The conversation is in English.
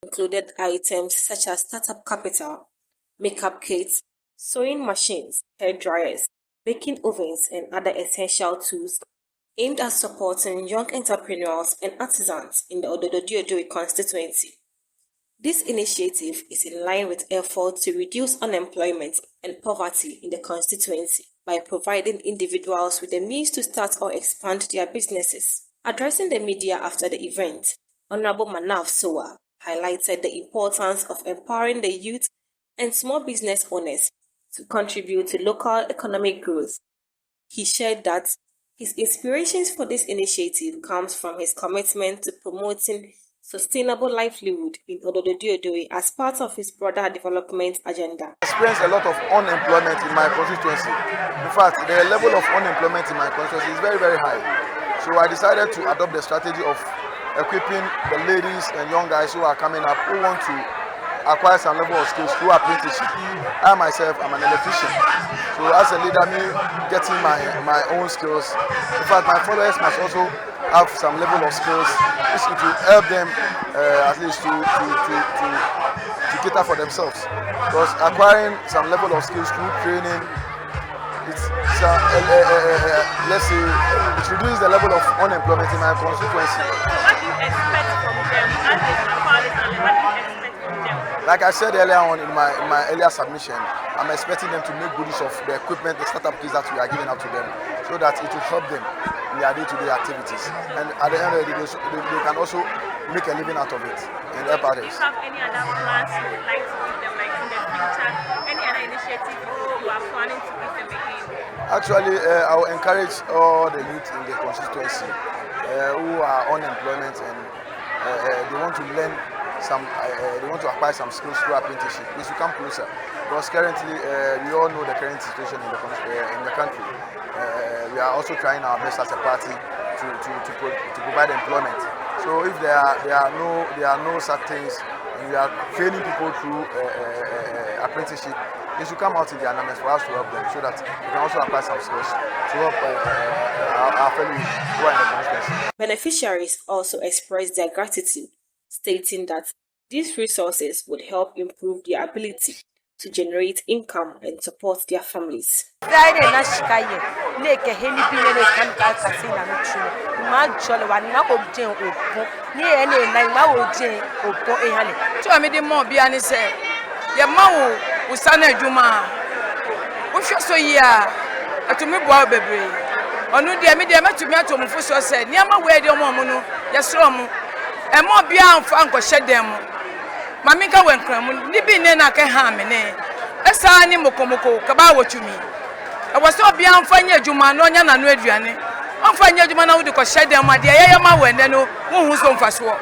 included items such as startup capital, makeup kits, sewing machines, hair dryers, baking ovens, and other essential tools aimed at supporting young entrepreneurs and artisans in the Odododiodoo constituency. This initiative is in line with efforts to reduce unemployment and poverty in the constituency by providing individuals with the means to start or expand their businesses. Addressing the media after the event, Honorable Mannaf Sowah highlighted the importance of empowering the youth and small business owners to contribute to local economic growth. He shared that his inspirations for this initiative comes from his commitment to promoting sustainable livelihood in Odododiodoo as part of his broader development agenda. I experienced a lot of unemployment in my constituency. In fact, the level of unemployment in my constituency is very, very high. So I decided to adopt the strategy of equipping the ladies and young guys who are coming up who want to acquire some level of skills through apprenticeship. I myself am an electrician. So as a leader, me getting my own skills. In fact, my followers must also have some level of skills which it will help them at least to cater for themselves. Because acquiring some level of skills through training, let's say, it reduces the level of unemployment in my constituency. What do you expect from them? As they support this, what do you expect from them? Like I said earlier on in my earlier submission, I'm expecting them to make good use of the equipment, the startup kits that we are giving out to them, so that it will help them in their day-to-day activities. And at the end of the day, they can also make a living out of it and help others. Do you have any other plans you would like to give them, like in the future? Any other initiative you are planning to give them again? Actually, I will encourage all the youth in the constituency who are unemployment and they want to learn they want to acquire some skills through apprenticeship. We should come closer because currently we all know the current situation in the country. We are also trying our best as a party to provide employment. So if there are no such things and we are training people through apprenticeship, they should come out in their numbers for us to help them so that we can also apply some skills to help our fellow who are in the constituency. Beneficiaries also expressed their gratitude, stating that these resources would help improve their ability to generate income and support their families. Mamika went cram, Nibi Nena can harm me. A sign in Mokomoko, Kabawa to me. I was so beyond Fanya Juma, no Yan and Redriani. I'm Fanya Juma, who could shed them, my dear Yama, when they know who's on for swap.